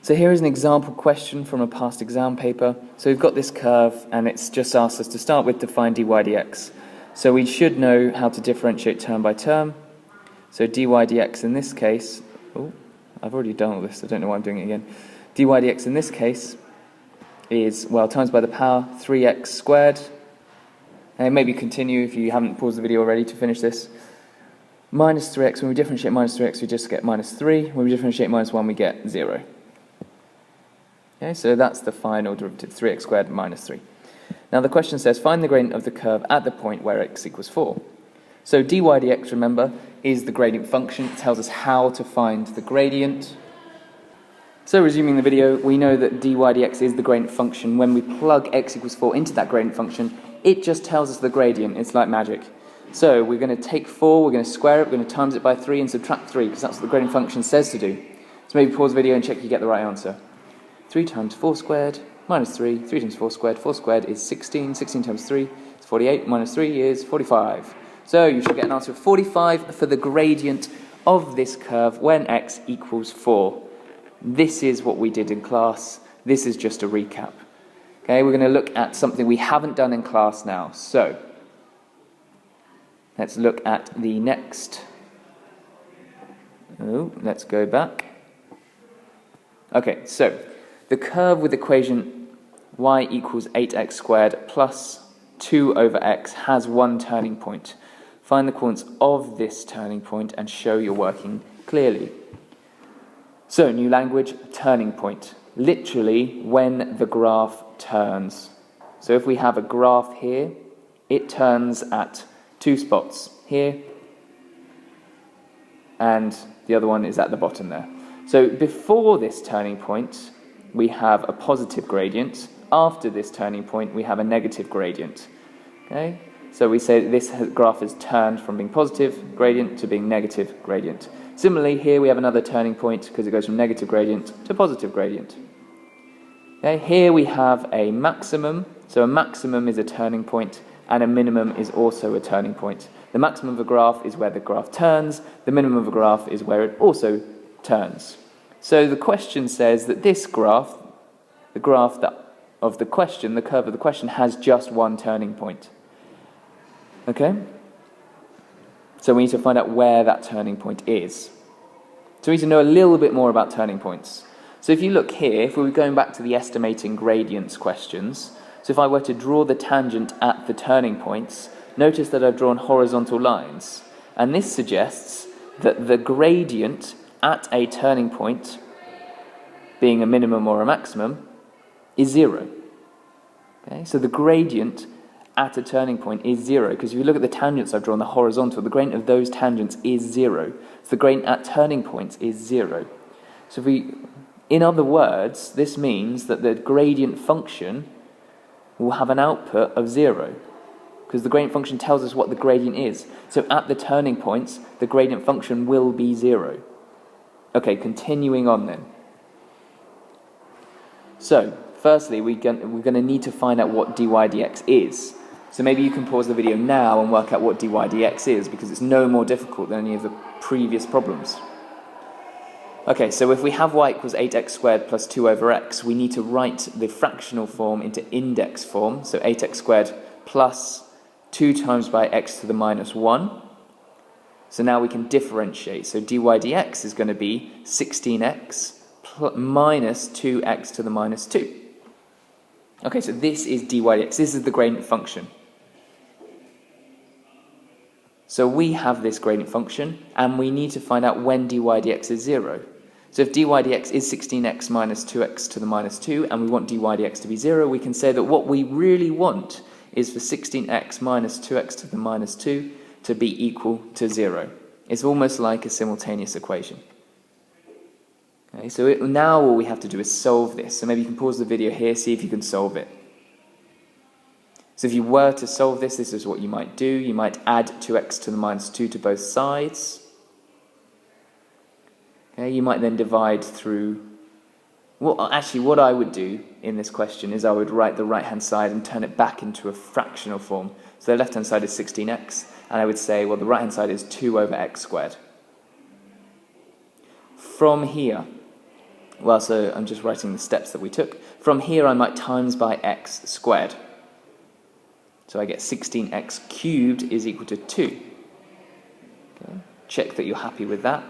So here is an example question from a past exam paper. So we've got this curve, and it's just asked us to start with to find dy dx. So we should know how to differentiate term by term. So dy dx in this case, I've already done all this, I don't know why I'm doing it again. Dy dx in this case is, well, times by the power 3x squared. And maybe continue if you haven't paused the video already to finish this. Minus 3x, when we differentiate minus 3x, we just get minus 3. When we differentiate minus 1, we get 0. Okay, so that's the final derivative, 3x squared minus 3. Now the question says, find the gradient of the curve at the point where x equals 4. So dy dx, remember, is the gradient function. It tells us how to find the gradient. So resuming the video, we know that dy dx is the gradient function. When we plug x equals 4 into that gradient function, it just tells us the gradient. It's like magic. So we're going to take 4, we're going to square it, we're going to times it by 3 and subtract 3, because that's what the gradient function says to do. So maybe pause the video and check you get the right answer. 3 times 4 squared minus 3. 3 times 4 squared is 16. 16 times 3 is 48. Minus 3 is 45. So you should get an answer of 45 for the gradient of this curve when x equals 4. This is what we did in class. This is just a recap. Okay, we're going to look at something we haven't done in class now. So let's look at the next. Let's go back. Okay, so the curve with equation y equals 8x squared plus 2 over x has one turning point. Find the coordinates of this turning point and show you're working clearly. So, new language, turning point. Literally, when the graph turns. So if we have a graph here, it turns at 2 spots, here, and the other one is at the bottom there. So before this turning point, we have a positive gradient. After this turning point, we have a negative gradient. Okay? So we say that this graph has turned from being positive gradient to being negative gradient. Similarly, here we have another turning point because it goes from negative gradient to positive gradient. Okay? Here we have a maximum. So a maximum is a turning point, and a minimum is also a turning point. The maximum of a graph is where the graph turns. The minimum of a graph is where it also turns. So the question says that this graph, the graph of the question, the curve of the question, has just one turning point. Okay? So we need to find out where that turning point is. So we need to know a little bit more about turning points. So if you look here, if we were going back to the estimating gradients questions, so if I were to draw the tangent at the turning points, notice that I've drawn horizontal lines. And this suggests that the gradient at a turning point, being a minimum or a maximum, is 0. Okay? So the gradient at a turning point is 0, because if you look at the tangents I've drawn, the horizontal, the gradient of those tangents is 0. So the gradient at turning points is 0. So in other words, this means that the gradient function will have an output of 0, because the gradient function tells us what the gradient is. So at the turning points, the gradient function will be 0. Okay, continuing on then. So, firstly, we're going to need to find out what dy dx is. So maybe you can pause the video now and work out what dy dx is, because it's no more difficult than any of the previous problems. Okay, so if we have y equals 8x squared plus 2 over x, we need to write the fractional form into index form. So 8x squared plus 2 times by x to the minus 1. So now we can differentiate. So dy dx is going to be 16x minus 2x to the minus 2. Okay, so this is dy dx. This is the gradient function. So we have this gradient function, and we need to find out when dy dx is 0. So if dy dx is 16x minus 2x to the minus 2, and we want dy dx to be 0, we can say that what we really want is for 16x minus 2x to the minus 2 to be equal to 0. It's almost like a simultaneous equation. Okay, so now all we have to do is solve this. So maybe you can pause the video here, see if you can solve it. So if you were to solve this, this is what you might do. You might add 2x to the minus 2 to both sides. Okay, you might then divide through... Well, actually, what I would do in this question is I would write the right-hand side and turn it back into a fractional form. So the left-hand side is 16x, and I would say, well, the right-hand side is 2 over x squared. From here, Well, so I'm just writing the steps that we took. From here, I might times by x squared. So I get 16x cubed is equal to 2. Okay. Check that you're happy with that.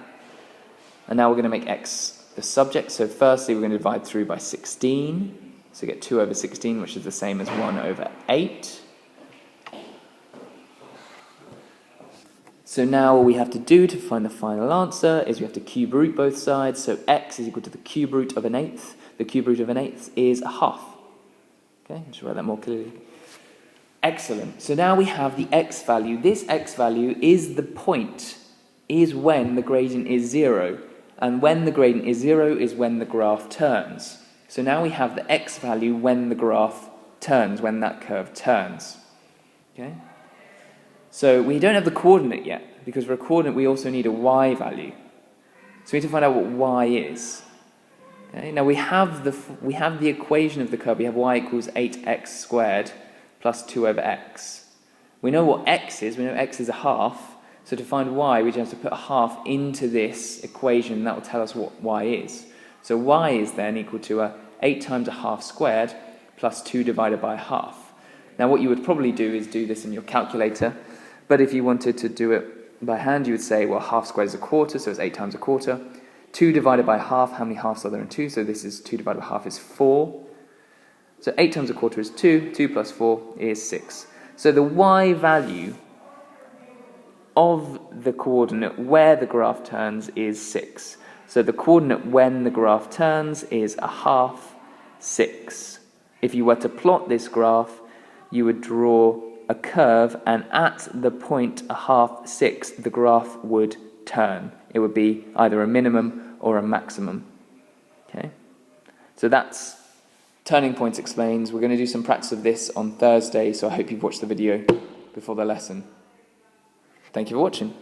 And now we're going to make x the subject. So firstly, we're going to divide through by 16. So get 2 over 16, which is the same as 1 over 8. So now all we have to do to find the final answer is we have to cube root both sides. So x is equal to the cube root of an eighth. The cube root of an eighth is a half. Okay, just write that more clearly. Excellent. So now we have the x value. This x value is the point, is when the gradient is 0. And when the gradient is 0 is when the graph turns. So now we have the x value when the graph turns, when that curve turns. Okay? So we don't have the coordinate yet, because for a coordinate we also need a y value. So we need to find out what y is. Okay? Now we have the equation of the curve. We have y equals 8x squared plus 2 over x. We know what x is. We know x is a half. So to find y, we just have to put a half into this equation. That will tell us what y is. So y is then equal to 8 times a half squared plus 2 divided by a half. Now what you would probably do is do this in your calculator. But if you wanted to do it by hand, you would say, well, half squared is a quarter, so it's 8 times a quarter. 2 divided by half, how many halves are there in 2? So this is 2 divided by half is 4. So 8 times a quarter is 2. 2 plus 4 is 6. So the y value of the coordinate where the graph turns is 6. So the coordinate when the graph turns is a half 6. If you were to plot this graph, you would draw a curve, and at the point a half 6, the graph would turn. It would be either a minimum or a maximum. Okay? So that's Turning Points Explains. We're going to do some practice of this on Thursday, so I hope you've watched the video before the lesson. Thank you for watching.